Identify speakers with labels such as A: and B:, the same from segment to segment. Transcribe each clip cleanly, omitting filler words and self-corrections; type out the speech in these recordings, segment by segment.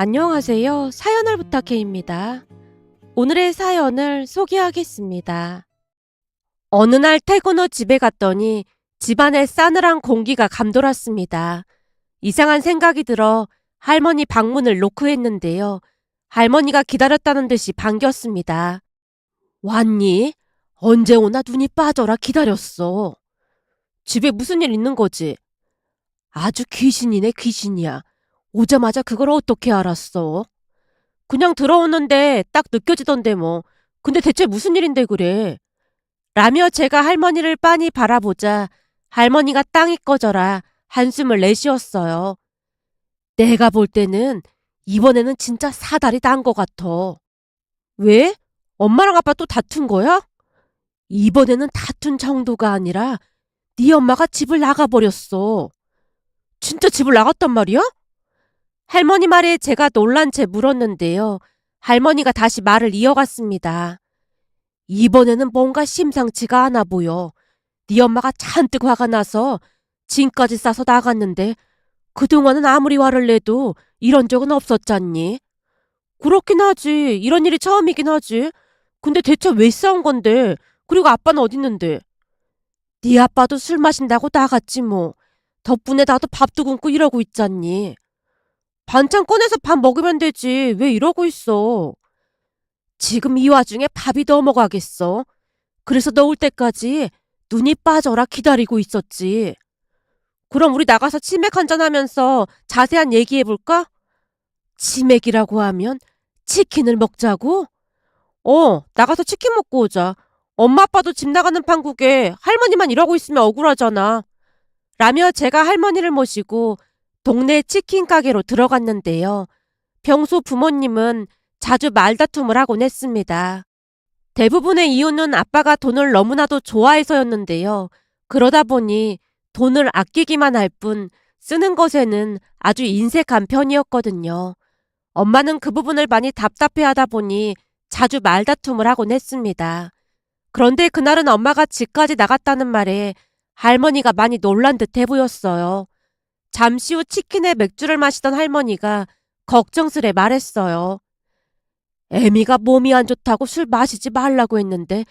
A: 안녕하세요. 사연을 부탁해입니다. 오늘의 사연을 소개하겠습니다. 어느 날 퇴근 후 집에 갔더니 집안에 싸늘한 공기가 감돌았습니다. 이상한 생각이 들어 할머니 방문을 노크했는데요. 할머니가 기다렸다는 듯이 반겼습니다. 왔니? 언제 오나 눈이 빠져라 기다렸어. 집에 무슨 일 있는 거지? 아주 귀신이네 귀신이야. 오자마자 그걸 어떻게 알았어? 그냥 들어오는데 딱 느껴지던데 뭐. 근데 대체 무슨 일인데 그래? 라며 제가 할머니를 빤히 바라보자 할머니가 땅이 꺼져라 한숨을 내쉬었어요. 내가 볼 때는 이번에는 진짜 사달이 난 것 같아. 왜? 엄마랑 아빠 또 다툰 거야? 이번에는 다툰 정도가 아니라 네 엄마가 집을 나가버렸어. 진짜 집을 나갔단 말이야? 할머니 말에 제가 놀란 채 물었는데요. 할머니가 다시 말을 이어갔습니다. 이번에는 뭔가 심상치가 않아 보여. 네 엄마가 잔뜩 화가 나서 짐까지 싸서 나갔는데 그동안은 아무리 화를 내도 이런 적은 없었잖니? 그렇긴 하지. 이런 일이 처음이긴 하지. 근데 대체 왜 싸운 건데? 그리고 아빠는 어딨는데? 네 아빠도 술 마신다고 나갔지 뭐. 덕분에 나도 밥도 굶고 이러고 있잖니. 반찬 꺼내서 밥 먹으면 되지. 왜 이러고 있어? 지금 이 와중에 밥이 넘어가겠어. 그래서 너 올 때까지 눈이 빠져라 기다리고 있었지. 그럼 우리 나가서 치맥 한잔 하면서 자세한 얘기해볼까? 치맥이라고 하면 치킨을 먹자고? 나가서 치킨 먹고 오자. 엄마 아빠도 집 나가는 판국에 할머니만 이러고 있으면 억울하잖아. 라며 제가 할머니를 모시고 동네 치킨 가게로 들어갔는데요. 평소 부모님은 자주 말다툼을 하곤 했습니다. 대부분의 이유는 아빠가 돈을 너무나도 좋아해서였는데요. 그러다 보니 돈을 아끼기만 할 뿐 쓰는 것에는 아주 인색한 편이었거든요. 엄마는 그 부분을 많이 답답해하다 보니 자주 말다툼을 하곤 했습니다. 그런데 그날은 엄마가 집까지 나갔다는 말에 할머니가 많이 놀란 듯해 보였어요. 잠시 후 치킨에 맥주를 마시던 할머니가 걱정스레 말했어요. 애미가 몸이 안 좋다고 술 마시지 말라고 했는데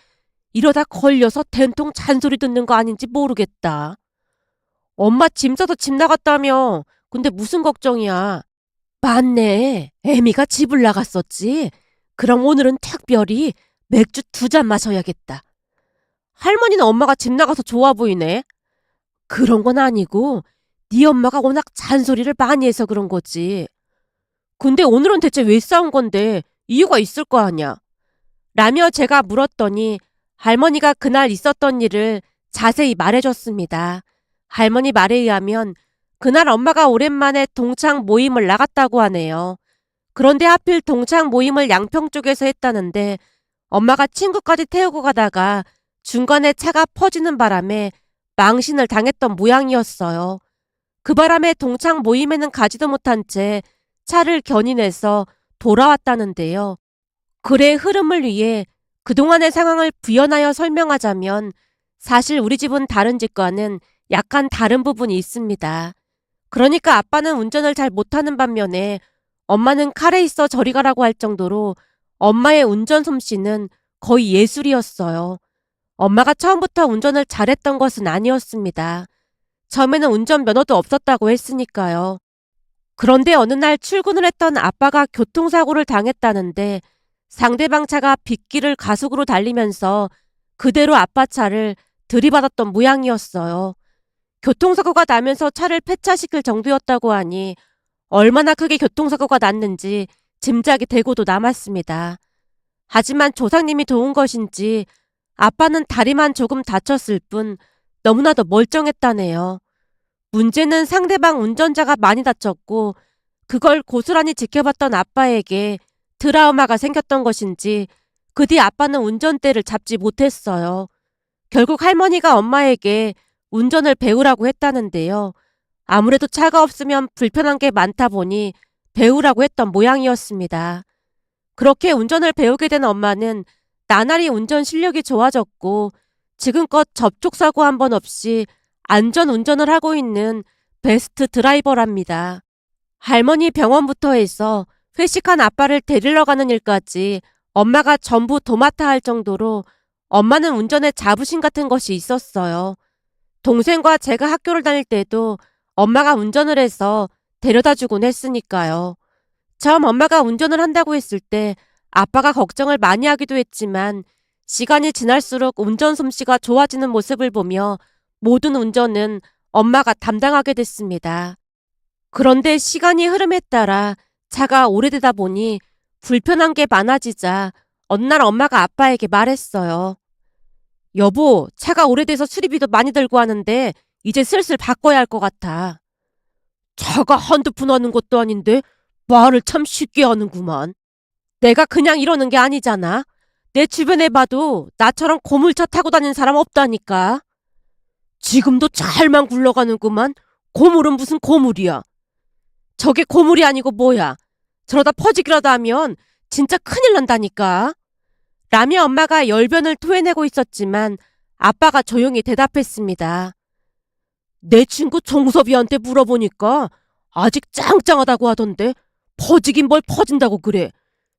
A: 이러다 걸려서 된통 잔소리 듣는 거 아닌지 모르겠다. 엄마 짐 싸서 집 나갔다며. 근데 무슨 걱정이야. 맞네. 애미가 집을 나갔었지. 그럼 오늘은 특별히 맥주 2잔 마셔야겠다. 할머니는 엄마가 집 나가서 좋아 보이네. 그런 건 아니고 네 엄마가 워낙 잔소리를 많이 해서 그런 거지. 근데 오늘은 대체 왜 싸운 건데 이유가 있을 거 아냐. 라며 제가 물었더니 할머니가 그날 있었던 일을 자세히 말해줬습니다. 할머니 말에 의하면 그날 엄마가 오랜만에 동창 모임을 나갔다고 하네요. 그런데 하필 동창 모임을 양평 쪽에서 했다는데 엄마가 친구까지 태우고 가다가 중간에 차가 퍼지는 바람에 망신을 당했던 모양이었어요. 그 바람에 동창 모임에는 가지도 못한 채 차를 견인해서 돌아왔다는데요. 글의 흐름을 위해 그동안의 상황을 부연하여 설명하자면 사실 우리 집은 다른 집과는 약간 다른 부분이 있습니다. 그러니까 아빠는 운전을 잘 못하는 반면에 엄마는 칼에 있어 저리 가라고 할 정도로 엄마의 운전 솜씨는 거의 예술이었어요. 엄마가 처음부터 운전을 잘했던 것은 아니었습니다. 처음에는 운전면허도 없었다고 했으니까요. 그런데 어느 날 출근을 했던 아빠가 교통사고를 당했다는데 상대방 차가 빗길을 가속으로 달리면서 그대로 아빠 차를 들이받았던 모양이었어요. 교통사고가 나면서 차를 폐차시킬 정도였다고 하니 얼마나 크게 교통사고가 났는지 짐작이 되고도 남았습니다. 하지만 조상님이 도운 것인지 아빠는 다리만 조금 다쳤을 뿐 너무나도 멀쩡했다네요. 문제는 상대방 운전자가 많이 다쳤고 그걸 고스란히 지켜봤던 아빠에게 트라우마가 생겼던 것인지 그 뒤 아빠는 운전대를 잡지 못했어요. 결국 할머니가 엄마에게 운전을 배우라고 했다는데요. 아무래도 차가 없으면 불편한 게 많다 보니 배우라고 했던 모양이었습니다. 그렇게 운전을 배우게 된 엄마는 나날이 운전 실력이 좋아졌고 지금껏 접촉사고 한 번 없이 안전 운전을 하고 있는 베스트 드라이버랍니다. 할머니 병원부터 해서 회식한 아빠를 데리러 가는 일까지 엄마가 전부 도맡아 할 정도로 엄마는 운전에 자부심 같은 것이 있었어요. 동생과 제가 학교를 다닐 때도 엄마가 운전을 해서 데려다 주곤 했으니까요. 처음 엄마가 운전을 한다고 했을 때 아빠가 걱정을 많이 하기도 했지만 시간이 지날수록 운전 솜씨가 좋아지는 모습을 보며 모든 운전은 엄마가 담당하게 됐습니다. 그런데 시간이 흐름에 따라 차가 오래되다 보니 불편한 게 많아지자 어느 날 엄마가 아빠에게 말했어요. 여보, 차가 오래돼서 수리비도 많이 들고 하는데 이제 슬슬 바꿔야 할 것 같아. 차가 한두 푼 하는 것도 아닌데 말을 참 쉽게 하는구만. 내가 그냥 이러는 게 아니잖아. 내 주변에 봐도 나처럼 고물차 타고 다니는 사람 없다니까. 지금도 잘만 굴러가는구만. 고물은 무슨 고물이야. 저게 고물이 아니고 뭐야. 저러다 퍼지기라도 하면 진짜 큰일 난다니까. 라며 엄마가 열변을 토해내고 있었지만 아빠가 조용히 대답했습니다. 내 친구 종섭이한테 물어보니까 아직 짱짱하다고 하던데 퍼지긴 뭘 퍼진다고 그래.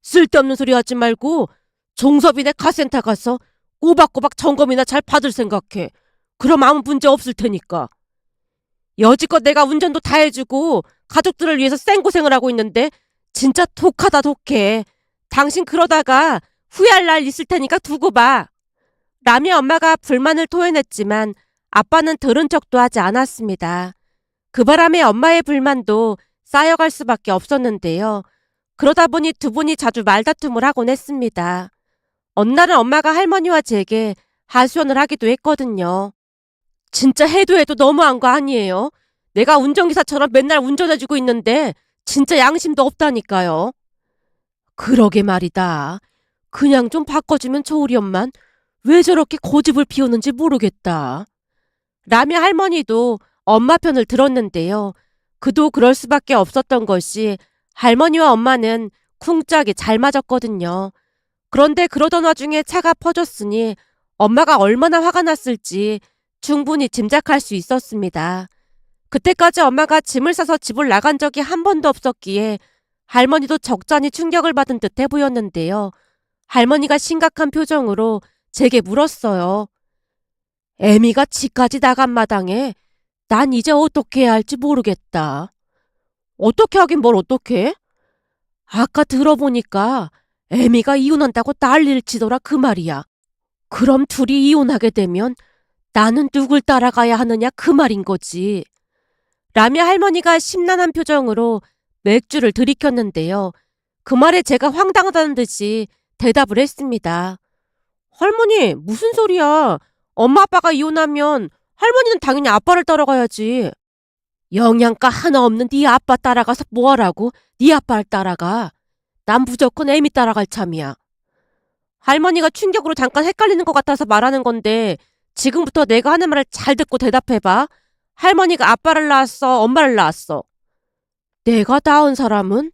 A: 쓸데없는 소리 하지 말고 종섭이네 카센터 가서 꼬박꼬박 점검이나 잘 받을 생각해. 그럼 아무 문제 없을 테니까. 여지껏 내가 운전도 다 해주고 가족들을 위해서 생고생을 하고 있는데 진짜 독하다 독해. 당신 그러다가 후회할 날 있을 테니까 두고 봐. 라며 엄마가 불만을 토해냈지만 아빠는 들은 척도 하지 않았습니다. 그 바람에 엄마의 불만도 쌓여갈 수밖에 없었는데요. 그러다 보니 두 분이 자주 말다툼을 하곤 했습니다. 어느 날은 엄마가 할머니와 제게 하소연을 하기도 했거든요. 진짜 해도 해도 너무한 거 아니에요? 내가 운전기사처럼 맨날 운전해주고 있는데 진짜 양심도 없다니까요. 그러게 말이다. 그냥 좀 바꿔주면 좋으련만 왜 저렇게 고집을 피우는지 모르겠다. 라며 할머니도 엄마 편을 들었는데요. 그도 그럴 수밖에 없었던 것이 할머니와 엄마는 쿵짝이 잘 맞았거든요. 그런데 그러던 와중에 차가 퍼졌으니 엄마가 얼마나 화가 났을지 충분히 짐작할 수 있었습니다. 그때까지 엄마가 짐을 싸서 집을 나간 적이 한 번도 없었기에 할머니도 적잖이 충격을 받은 듯해 보였는데요. 할머니가 심각한 표정으로 제게 물었어요. 애미가 집까지 나간 마당에 난 이제 어떻게 해야 할지 모르겠다. 어떻게 하긴 뭘 어떻게? 아까 들어보니까 애미가 이혼한다고 난리를 치더라 그 말이야. 그럼 둘이 이혼하게 되면 나는 누굴 따라가야 하느냐 그 말인 거지. 라며 할머니가 심란한 표정으로 맥주를 들이켰는데요. 그 말에 제가 황당하다는 듯이 대답을 했습니다. 할머니, 무슨 소리야. 엄마 아빠가 이혼하면 할머니는 당연히 아빠를 따라가야지. 영양가 하나 없는 네 아빠 따라가서 뭐하라고 네 아빠를 따라가. 난 무조건 애미 따라갈 참이야. 할머니가 충격으로 잠깐 헷갈리는 것 같아서 말하는 건데 지금부터 내가 하는 말을 잘 듣고 대답해봐. 할머니가 아빠를 낳았어, 엄마를 낳았어? 내가 낳은 사람은?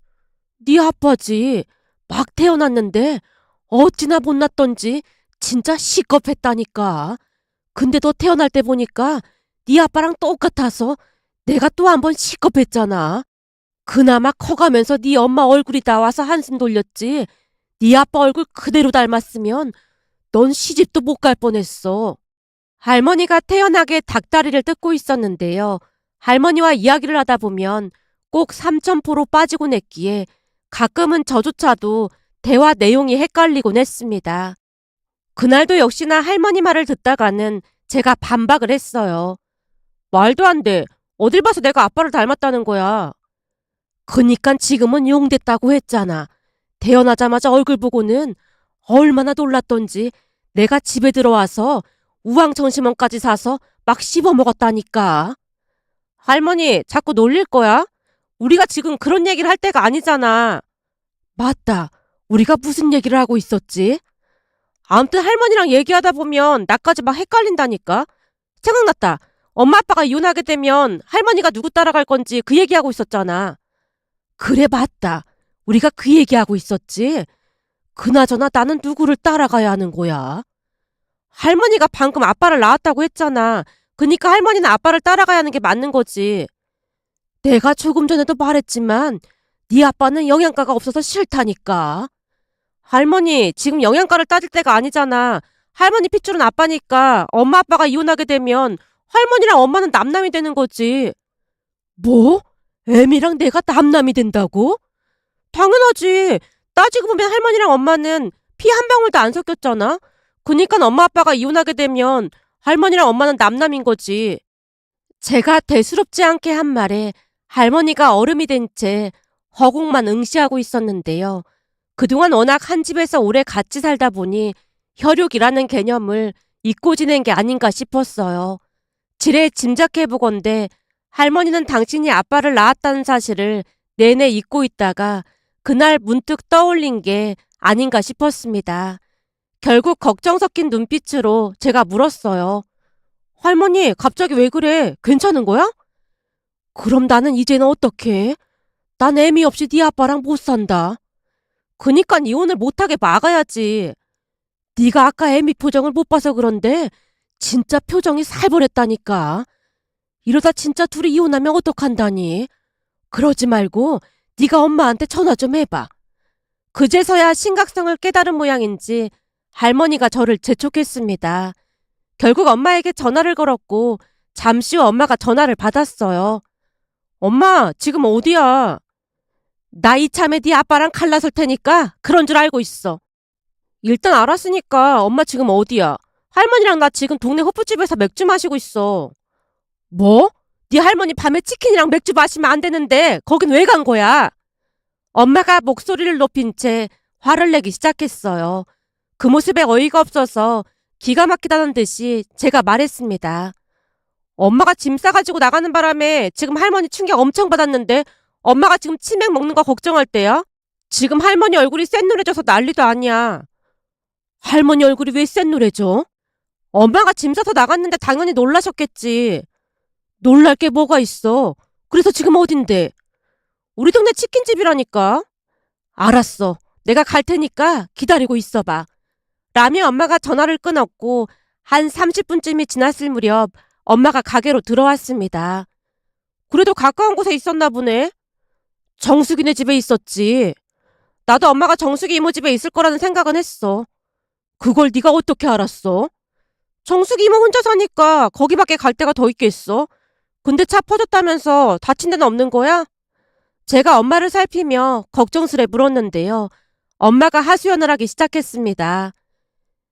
A: 네 아빠지. 막 태어났는데 어찌나 못났던지 진짜 시겁했다니까. 근데 너 태어날 때 보니까 네 아빠랑 똑같아서 내가 또 한 번 시겁했잖아. 그나마 커가면서 네 엄마 얼굴이 나와서 한숨 돌렸지. 네 아빠 얼굴 그대로 닮았으면 넌 시집도 못 갈 뻔했어. 할머니가 태연하게 닭다리를 뜯고 있었는데요. 할머니와 이야기를 하다 보면 꼭 삼천포로 빠지곤 했기에 가끔은 저조차도 대화 내용이 헷갈리곤 했습니다. 그날도 역시나 할머니 말을 듣다가는 제가 반박을 했어요. 말도 안 돼. 어딜 봐서 내가 아빠를 닮았다는 거야. 그니깐 지금은 용됐다고 했잖아. 태어나자마자 얼굴 보고는 얼마나 놀랐던지 내가 집에 들어와서 우황청심원까지 사서 막 씹어먹었다니까. 할머니, 자꾸 놀릴 거야? 우리가 지금 그런 얘기를 할 때가 아니잖아. 맞다. 우리가 무슨 얘기를 하고 있었지? 아무튼 할머니랑 얘기하다 보면 나까지 막 헷갈린다니까. 생각났다. 엄마 아빠가 이혼하게 되면 할머니가 누구 따라갈 건지 그 얘기하고 있었잖아. 그래 맞다. 우리가 그 얘기하고 있었지. 그나저나 나는 누구를 따라가야 하는 거야? 할머니가 방금 아빠를 낳았다고 했잖아. 그니까 할머니는 아빠를 따라가야 하는 게 맞는 거지. 내가 조금 전에도 말했지만 네 아빠는 영양가가 없어서 싫다니까. 할머니, 지금 영양가를 따질 때가 아니잖아. 할머니 핏줄은 아빠니까 엄마 아빠가 이혼하게 되면 할머니랑 엄마는 남남이 되는 거지. 뭐? 애미랑 내가 남남이 된다고? 당연하지. 따지고 보면 할머니랑 엄마는 피 한 방울도 안 섞였잖아. 그니까 엄마 아빠가 이혼하게 되면 할머니랑 엄마는 남남인 거지. 제가 대수롭지 않게 한 말에 할머니가 얼음이 된 채 허공만 응시하고 있었는데요. 그동안 워낙 한 집에서 오래 같이 살다 보니 혈육이라는 개념을 잊고 지낸 게 아닌가 싶었어요. 지레 짐작해보건대 할머니는 당신이 아빠를 낳았다는 사실을 내내 잊고 있다가 그날 문득 떠올린 게 아닌가 싶었습니다. 결국 걱정 섞인 눈빛으로 제가 물었어요. 할머니, 갑자기 왜 그래? 괜찮은 거야? 그럼 나는 이제는 어떡해? 난 애미 없이 네 아빠랑 못 산다. 그니까 이혼을 못하게 막아야지. 네가 아까 애미 표정을 못 봐서 그런데 진짜 표정이 살벌했다니까. 이러다 진짜 둘이 이혼하면 어떡한다니. 그러지 말고 네가 엄마한테 전화 좀 해봐. 그제서야 심각성을 깨달은 모양인지 할머니가 저를 재촉했습니다. 결국 엄마에게 전화를 걸었고 잠시 후 엄마가 전화를 받았어요. 엄마, 지금 어디야? 나 이참에 네 아빠랑 갈라설 테니까 그런 줄 알고 있어. 일단 알았으니까 엄마 지금 어디야? 할머니랑 나 지금 동네 호프집에서 맥주 마시고 있어. 뭐? 네 할머니 밤에 치킨이랑 맥주 마시면 안 되는데 거긴 왜 간 거야? 엄마가 목소리를 높인 채 화를 내기 시작했어요. 그 모습에 어이가 없어서 기가 막히다는 듯이 제가 말했습니다. 엄마가 짐 싸가지고 나가는 바람에 지금 할머니 충격 엄청 받았는데 엄마가 지금 치맥 먹는 거 걱정할 때야? 지금 할머니 얼굴이 샛노래져서 난리도 아니야. 할머니 얼굴이 왜 샛노래져? 엄마가 짐 싸서 나갔는데 당연히 놀라셨겠지. 놀랄 게 뭐가 있어. 그래서 지금 어딘데? 우리 동네 치킨집이라니까. 알았어. 내가 갈 테니까 기다리고 있어봐. 라며 엄마가 전화를 끊었고 한 30분쯤이 지났을 무렵 엄마가 가게로 들어왔습니다. 그래도 가까운 곳에 있었나 보네. 정숙이네 집에 있었지. 나도 엄마가 정숙이 이모 집에 있을 거라는 생각은 했어. 그걸 네가 어떻게 알았어? 정숙이 이모 혼자 사니까 거기밖에 갈 데가 더 있겠어. 근데 차 퍼졌다면서 다친 데는 없는 거야? 제가 엄마를 살피며 걱정스레 물었는데요. 엄마가 하소연을 하기 시작했습니다.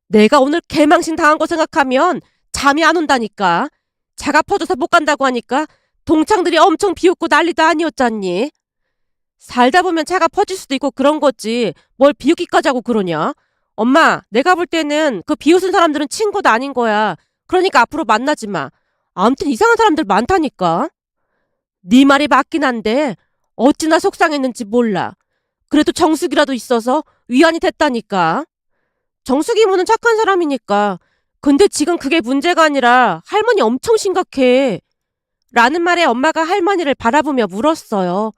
A: 내가 오늘 개망신 당한 거 생각하면 잠이 안 온다니까. 차가 퍼져서 못 간다고 하니까 동창들이 엄청 비웃고 난리도 아니었잖니. 살다 보면 차가 퍼질 수도 있고 그런 거지. 뭘 비웃기까지 하고 그러냐? 엄마, 내가 볼 때는 그 비웃은 사람들은 친구도 아닌 거야. 그러니까 앞으로 만나지 마. 아무튼 이상한 사람들 많다니까. 네 말이 맞긴 한데 어찌나 속상했는지 몰라. 그래도 정숙이라도 있어서 위안이 됐다니까. 정숙이 이모는 착한 사람이니까. 근데 지금 그게 문제가 아니라 할머니 엄청 심각해. 라는 말에 엄마가 할머니를 바라보며 물었어요.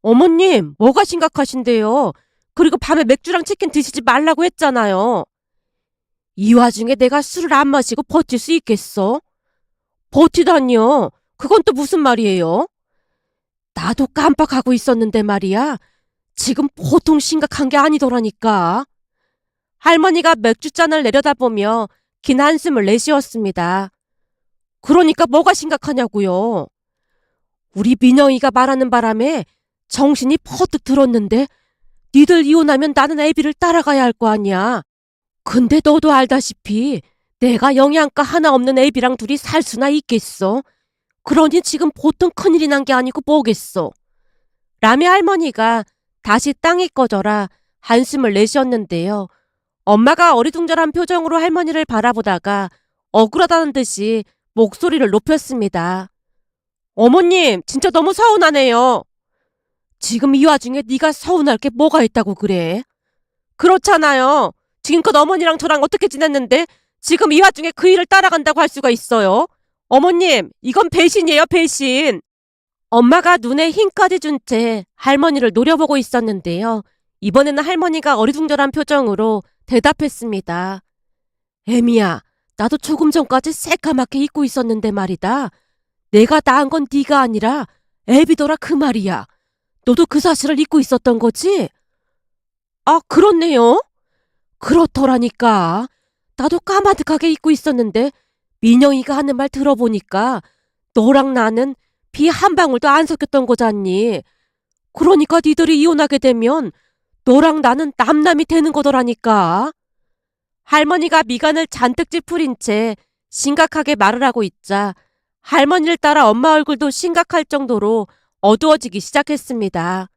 A: 어머님, 뭐가 심각하신데요? 그리고 밤에 맥주랑 치킨 드시지 말라고 했잖아요. 이 와중에 내가 술을 안 마시고 버틸 수 있겠어? 버티다니요? 그건 또 무슨 말이에요? 나도 깜빡하고 있었는데 말이야. 지금 보통 심각한 게 아니더라니까. 할머니가 맥주잔을 내려다보며 긴 한숨을 내쉬었습니다. 그러니까 뭐가 심각하냐고요. 우리 민영이가 말하는 바람에 정신이 퍼뜩 들었는데 니들 이혼하면 나는 애비를 따라가야 할 거 아니야. 근데 너도 알다시피 내가 영양가 하나 없는 애비랑 둘이 살 수나 있겠어. 그러니 지금 보통 큰일이 난 게 아니고 뭐겠어. 라며 할머니가 다시 땅이 꺼져라 한숨을 내쉬었는데요. 엄마가 어리둥절한 표정으로 할머니를 바라보다가 억울하다는 듯이 목소리를 높였습니다. 어머님, 진짜 너무 서운하네요. 지금 이 와중에 네가 서운할 게 뭐가 있다고 그래? 그렇잖아요. 지금껏 어머니랑 저랑 어떻게 지냈는데 지금 이 와중에 그 일을 따라간다고 할 수가 있어요. 어머님, 이건 배신이에요, 배신. 엄마가 눈에 힘까지 준 채 할머니를 노려보고 있었는데요. 이번에는 할머니가 어리둥절한 표정으로 대답했습니다. 애미야, 나도 조금 전까지 새까맣게 잊고 있었는데 말이다. 내가 낳은 건 네가 아니라 애비더라 그 말이야. 너도 그 사실을 잊고 있었던 거지? 아, 그렇네요. 그렇더라니까. 나도 까마득하게 잊고 있었는데 민영이가 하는 말 들어보니까 너랑 나는 피 한 방울도 안 섞였던 거잖니. 그러니까 니들이 이혼하게 되면 너랑 나는 남남이 되는 거더라니까. 할머니가 미간을 잔뜩 찌푸린 채 심각하게 말을 하고 있자 할머니를 따라 엄마 얼굴도 심각할 정도로 어두워지기 시작했습니다.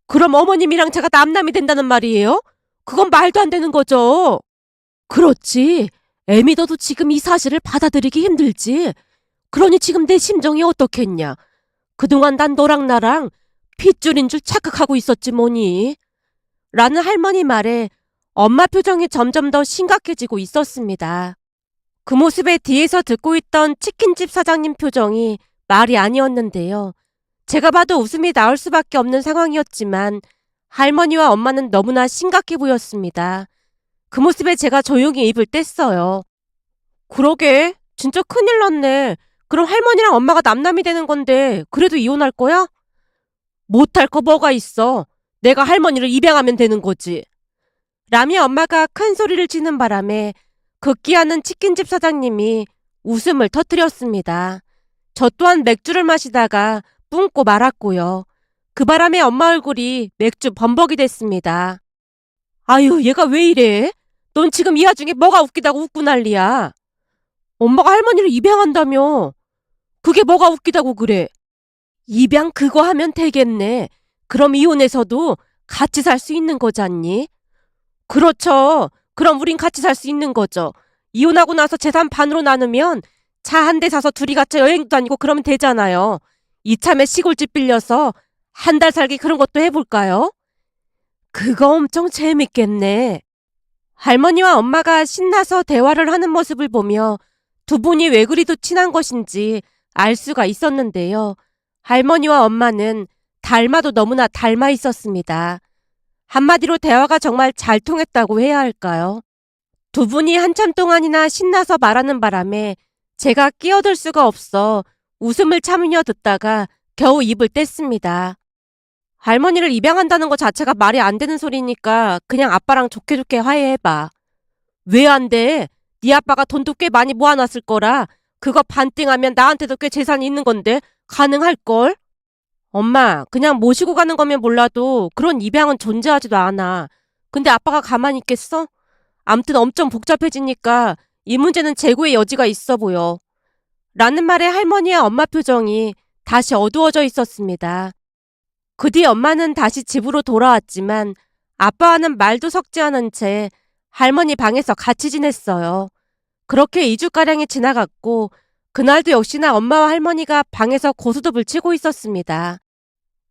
A: 그럼 어머님이랑 제가 남남이 된다는 말이에요? 그건 말도 안 되는 거죠. 그렇지. 애미 너도 지금 이 사실을 받아들이기 힘들지. 그러니 지금 내 심정이 어떻겠냐. 그동안 난 너랑 나랑 핏줄인 줄 착각하고 있었지 뭐니. 라는 할머니 말에 엄마 표정이 점점 더 심각해지고 있었습니다. 그 모습에 뒤에서 듣고 있던 치킨집 사장님 표정이 말이 아니었는데요. 제가 봐도 웃음이 나올 수밖에 없는 상황이었지만 할머니와 엄마는 너무나 심각해 보였습니다. 그 모습에 제가 조용히 입을 뗐어요. 그러게, 진짜 큰일 났네. 그럼 할머니랑 엄마가 남남이 되는 건데 그래도 이혼할 거야? 못할 거 뭐가 있어. 내가 할머니를 입양하면 되는 거지. 라미 엄마가 큰 소리를 치는 바람에 극기하는 치킨집 사장님이 웃음을 터뜨렸습니다. 저 또한 맥주를 마시다가 뿜고 말았고요. 그 바람에 엄마 얼굴이 맥주 범벅이 됐습니다. 아유, 얘가 왜 이래? 넌 지금 이 와중에 뭐가 웃기다고 웃고 난리야. 엄마가 할머니를 입양한다며. 그게 뭐가 웃기다고 그래. 입양 그거 하면 되겠네. 그럼 이혼해서도 같이 살 수 있는 거잖니? 그렇죠. 그럼 우린 같이 살 수 있는 거죠. 이혼하고 나서 재산 반으로 나누면 차 한 대 사서 둘이 같이 여행도 다니고 그러면 되잖아요. 이참에 시골집 빌려서 한 달 살기 그런 것도 해볼까요? 그거 엄청 재밌겠네. 할머니와 엄마가 신나서 대화를 하는 모습을 보며 두 분이 왜 그리도 친한 것인지 알 수가 있었는데요. 할머니와 엄마는 닮아도 너무나 닮아 있었습니다. 한마디로 대화가 정말 잘 통했다고 해야 할까요? 두 분이 한참 동안이나 신나서 말하는 바람에 제가 끼어들 수가 없어 웃음을 참으며 듣다가 겨우 입을 뗐습니다. 할머니를 입양한다는 것 자체가 말이 안 되는 소리니까 그냥 아빠랑 좋게 좋게 화해해봐. 왜 안 돼? 네 아빠가 돈도 꽤 많이 모아놨을 거라 그거 반띵하면 나한테도 꽤 재산이 있는 건데 가능할걸? 엄마, 그냥 모시고 가는 거면 몰라도 그런 입양은 존재하지도 않아. 근데 아빠가 가만히 있겠어? 암튼 엄청 복잡해지니까 이 문제는 재고의 여지가 있어 보여. 라는 말에 할머니와 엄마 표정이 다시 어두워져 있었습니다. 그 뒤 엄마는 다시 집으로 돌아왔지만 아빠와는 말도 섞지 않은 채 할머니 방에서 같이 지냈어요. 그렇게 2주가량이 지나갔고 그날도 역시나 엄마와 할머니가 방에서 고스톱을 치고 있었습니다.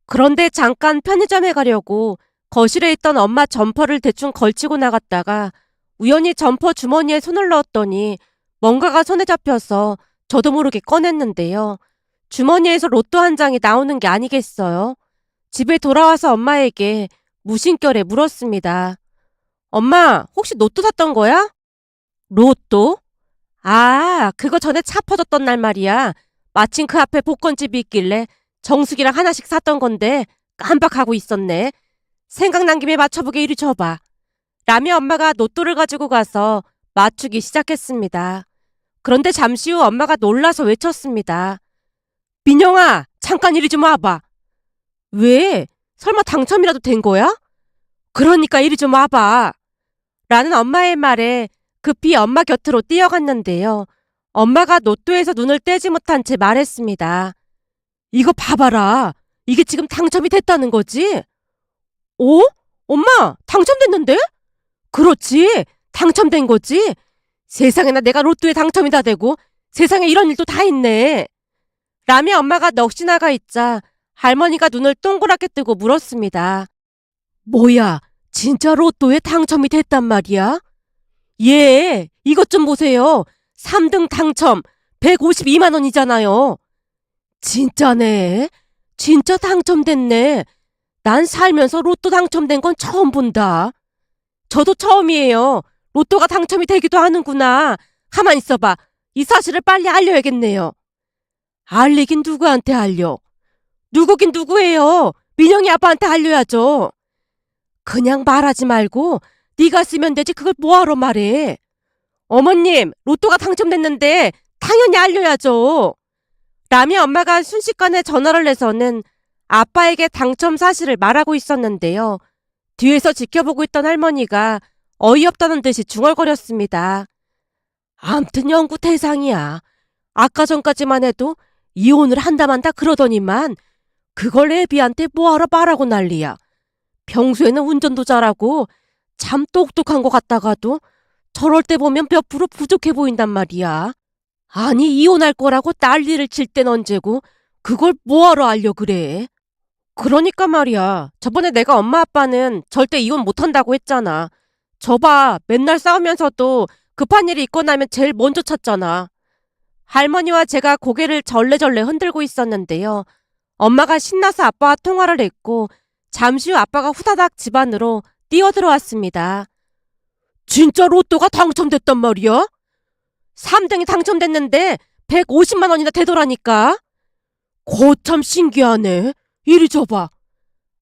A: 그런데 잠깐 편의점에 가려고 거실에 있던 엄마 점퍼를 대충 걸치고 나갔다가 우연히 점퍼 주머니에 손을 넣었더니 뭔가가 손에 잡혀서 저도 모르게 꺼냈는데요. 주머니에서 로또 한 장이 나오는 게 아니겠어요? 집에 돌아와서 엄마에게 무심결에 물었습니다. 엄마, 혹시 로또 샀던 거야? 로또? 아, 그거 전에 차 퍼졌던 날 말이야. 마침 그 앞에 복권집이 있길래 정수기랑 하나씩 샀던 건데 깜빡하고 있었네. 생각난 김에 맞춰보게 이리 줘봐. 라며 엄마가 로또를 가지고 가서 맞추기 시작했습니다. 그런데 잠시 후 엄마가 놀라서 외쳤습니다. 민영아, 잠깐 이리 좀 와봐. 왜? 설마 당첨이라도 된 거야? 그러니까 이리 좀 와봐. 라는 엄마의 말에 급히 엄마 곁으로 뛰어갔는데요. 엄마가 로또에서 눈을 떼지 못한 채 말했습니다. 이거 봐봐라. 이게 지금 당첨이 됐다는 거지? 어? 엄마, 당첨됐는데? 그렇지. 당첨된 거지. 세상에나 내가 로또에 당첨이 다 되고 세상에 이런 일도 다 있네. 라며 엄마가 넋이 나가 있자 할머니가 눈을 동그랗게 뜨고 물었습니다. 뭐야, 진짜 로또에 당첨이 됐단 말이야? 예, 이것 좀 보세요. 3등 당첨 152만 원이잖아요. 진짜네. 진짜 당첨됐네. 난 살면서 로또 당첨된 건 처음 본다. 저도 처음이에요. 로또가 당첨이 되기도 하는구나. 가만 있어봐. 이 사실을 빨리 알려야겠네요. 알리긴 누구한테 알려? 누구긴 누구예요? 민영이 아빠한테 알려야죠. 그냥 말하지 말고 네가 쓰면 되지 그걸 뭐하러 말해. 어머님, 로또가 당첨됐는데 당연히 알려야죠. 라미 엄마가 순식간에 전화를 해서는 아빠에게 당첨 사실을 말하고 있었는데요. 뒤에서 지켜보고 있던 할머니가 어이없다는 듯이 중얼거렸습니다. 암튼 영구 대상이야. 아까 전까지만 해도 이혼을 한다만다 그러더니만 그걸 애비한테 뭐하러 말하고 난리야. 평소에는 운전도 잘하고 참 똑똑한 것 같다가도 저럴 때 보면 몇 프로 부족해 보인단 말이야. 아니 이혼할 거라고 난리를 칠 땐 언제고 그걸 뭐하러 알려 그래. 그러니까 말이야. 저번에 내가 엄마 아빠는 절대 이혼 못한다고 했잖아. 저봐 맨날 싸우면서도 급한 일이 있고 나면 제일 먼저 찾잖아. 할머니와 제가 고개를 절레절레 흔들고 있었는데요. 엄마가 신나서 아빠와 통화를 했고 잠시 후 아빠가 후다닥 집 안으로 뛰어들어왔습니다. 진짜 로또가 당첨됐단 말이야? 3등이 당첨됐는데 150만 원이나 되더라니까. 거참 신기하네. 이리 줘봐.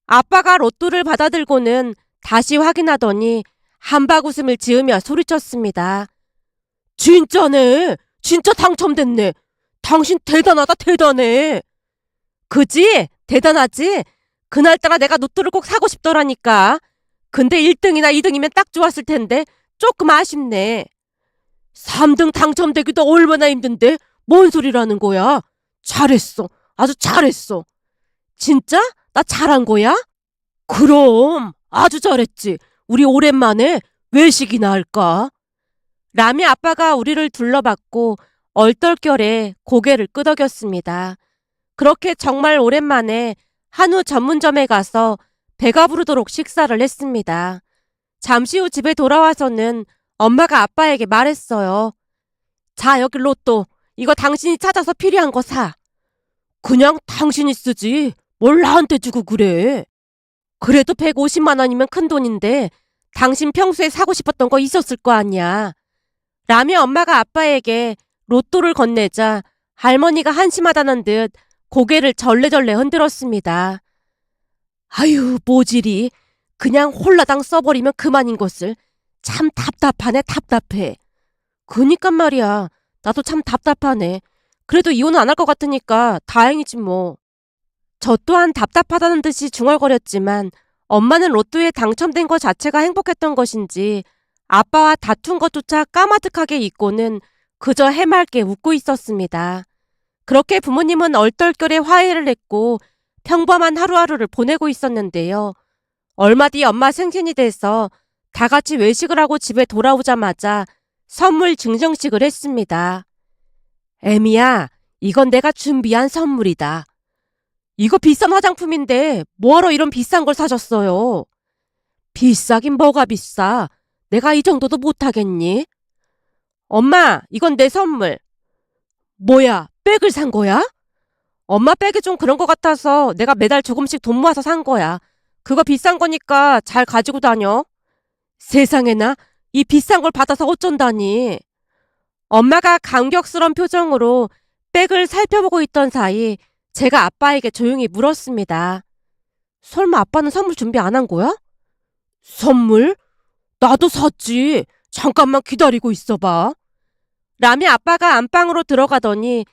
A: 아빠가 로또를 받아들고는 다시 확인하더니 한박웃음을 지으며 소리쳤습니다. 진짜네. 진짜 당첨됐네. 당신 대단하다 대단해. 그지? 대단하지? 그날따라 내가 로또를 꼭 사고 싶더라니까. 근데 1등이나 2등이면 딱 좋았을 텐데 조금 아쉽네. 3등 당첨되기도 얼마나 힘든데 뭔 소리라는 거야? 잘했어. 아주 잘했어. 진짜? 나 잘한 거야? 그럼 아주 잘했지. 우리 오랜만에 외식이나 할까? 라미 아빠가 우리를 둘러봤고 얼떨결에 고개를 끄덕였습니다. 그렇게 정말 오랜만에 한우 전문점에 가서 배가 부르도록 식사를 했습니다. 잠시 후 집에 돌아와서는 엄마가 아빠에게 말했어요. 자, 여기 로또. 이거 당신이 찾아서 필요한 거 사. 그냥 당신이 쓰지. 뭘 나한테 주고 그래. 그래도 150만 원이면 큰 돈인데 당신 평소에 사고 싶었던 거 있었을 거 아니야. 라며 엄마가 아빠에게 로또를 건네자 할머니가 한심하다는 듯 고개를 절레절레 흔들었습니다. 아유, 모질이. 그냥 홀라당 써버리면 그만인 것을. 참 답답하네, 답답해. 그니까 말이야. 나도 참 답답하네. 그래도 이혼은 안 할 것 같으니까 다행이지 뭐. 저 또한 답답하다는 듯이 중얼거렸지만 엄마는 로또에 당첨된 것 자체가 행복했던 것인지 아빠와 다툰 것조차 까마득하게 잊고는 그저 해맑게 웃고 있었습니다. 그렇게 부모님은 얼떨결에 화해를 했고 평범한 하루하루를 보내고 있었는데요. 얼마 뒤 엄마 생신이 돼서 다 같이 외식을 하고 집에 돌아오자마자 선물 증정식을 했습니다. 애미야, 이건 내가 준비한 선물이다. 이거 비싼 화장품인데 뭐하러 이런 비싼 걸 사줬어요? 비싸긴 뭐가 비싸. 내가 이 정도도 못하겠니? 엄마, 이건 내 선물. 뭐야, 백을 산 거야? 엄마 백이 좀 그런 것 같아서 내가 매달 조금씩 돈 모아서 산 거야. 그거 비싼 거니까 잘 가지고 다녀. 세상에나, 이 비싼 걸 받아서 어쩐다니. 엄마가 감격스러운 표정으로 백을 살펴보고 있던 사이 제가 아빠에게 조용히 물었습니다. 설마 아빠는 선물 준비 안 한 거야? 선물? 나도 샀지. 잠깐만 기다리고 있어봐. 라며 아빠가 안방으로 들어가더니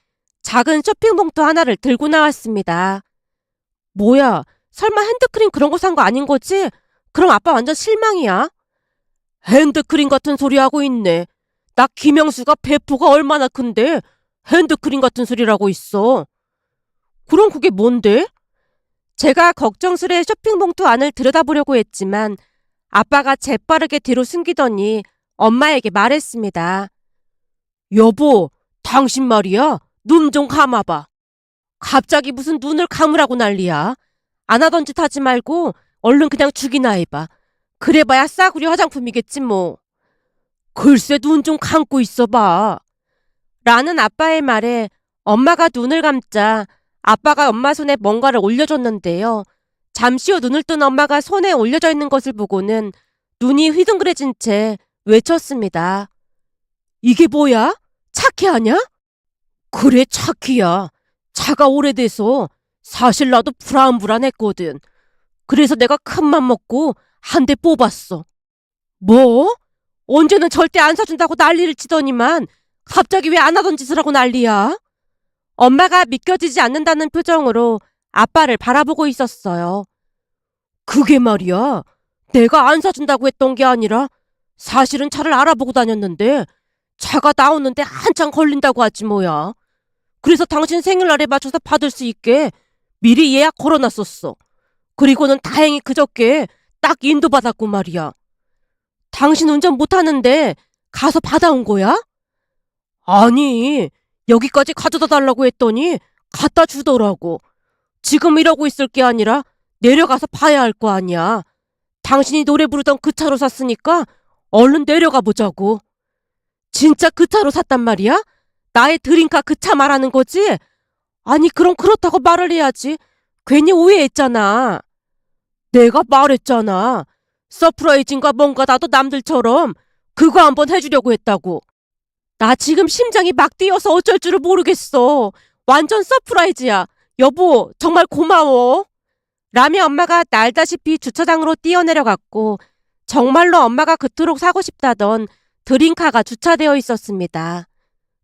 A: 작은 쇼핑봉투 하나를 들고 나왔습니다. 뭐야, 설마 핸드크림 그런 거 산 거 아닌 거지? 그럼 아빠 완전 실망이야. 핸드크림 같은 소리 하고 있네. 나 김영수가 배포가 얼마나 큰데 핸드크림 같은 소리라고 있어. 그럼 그게 뭔데? 제가 걱정스레 쇼핑봉투 안을 들여다보려고 했지만 아빠가 재빠르게 뒤로 숨기더니 엄마에게 말했습니다. 여보, 당신 말이야. 눈 좀 감아봐. 갑자기 무슨 눈을 감으라고 난리야. 안 하던 짓 하지 말고 얼른 그냥 죽이나 해봐. 그래봐야 싸구려 화장품이겠지 뭐. 글쎄 눈 좀 감고 있어봐. 라는 아빠의 말에 엄마가 눈을 감자 아빠가 엄마 손에 뭔가를 올려줬는데요. 잠시 후 눈을 뜬 엄마가 손에 올려져 있는 것을 보고는 눈이 휘둥그레진 채 외쳤습니다. 이게 뭐야? 차키 아냐? 그래 차키야. 차가 오래돼서 사실 나도 불안불안했거든. 그래서 내가 큰맘 먹고 한 대 뽑았어. 뭐? 언제는 절대 안 사준다고 난리를 치더니만 갑자기 왜 안 하던 짓을 하고 난리야? 엄마가 믿겨지지 않는다는 표정으로 아빠를 바라보고 있었어요. 그게 말이야. 내가 안 사준다고 했던 게 아니라 사실은 차를 알아보고 다녔는데 차가 나오는데 한참 걸린다고 하지 뭐야. 그래서 당신 생일날에 맞춰서 받을 수 있게 미리 예약 걸어놨었어. 그리고는 다행히 그저께 딱 인도받았고 말이야. 당신 운전 못하는데 가서 받아온 거야? 아니, 여기까지 가져다 달라고 했더니 갖다 주더라고. 지금 이러고 있을 게 아니라 내려가서 봐야 할 거 아니야. 당신이 노래 부르던 그 차로 샀으니까 얼른 내려가 보자고. 진짜 그 차로 샀단 말이야? 나의 드림카 그 차 말하는 거지? 아니, 그럼 그렇다고 말을 해야지. 괜히 오해했잖아. 내가 말했잖아. 서프라이즈인가 뭔가 나도 남들처럼 그거 한번 해주려고 했다고. 나 지금 심장이 막 뛰어서 어쩔 줄을 모르겠어. 완전 서프라이즈야. 여보, 정말 고마워. 라며 엄마가 날다시피 주차장으로 뛰어내려갔고 정말로 엄마가 그토록 사고 싶다던 드림카가 주차되어 있었습니다.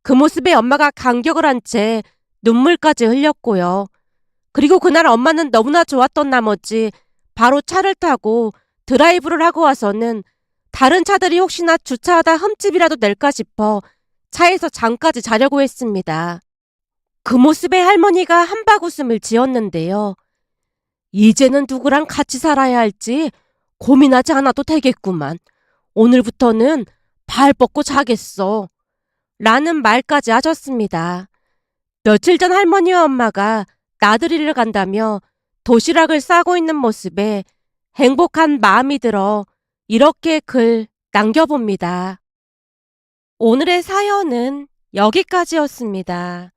A: 그 모습에 엄마가 감격을 한 채 눈물까지 흘렸고요. 그리고 그날 엄마는 너무나 좋았던 나머지 바로 차를 타고 드라이브를 하고 와서는 다른 차들이 혹시나 주차하다 흠집이라도 낼까 싶어 차에서 잠까지 자려고 했습니다. 그 모습에 할머니가 한바구음을 지었는데요. 이제는 누구랑 같이 살아야 할지 고민하지 않아도 되겠구만. 오늘부터는 발 뻗고 자겠어. 라는 말까지 하셨습니다. 며칠 전 할머니와 엄마가 나들이를 간다며 도시락을 싸고 있는 모습에 행복한 마음이 들어 이렇게 글 남겨봅니다. 오늘의 사연은 여기까지였습니다.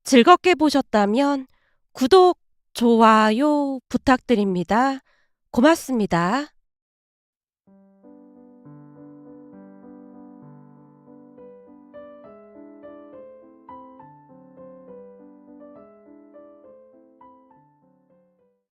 A: 즐겁게 보셨다면 구독, 좋아요 부탁드립니다. 고맙습니다.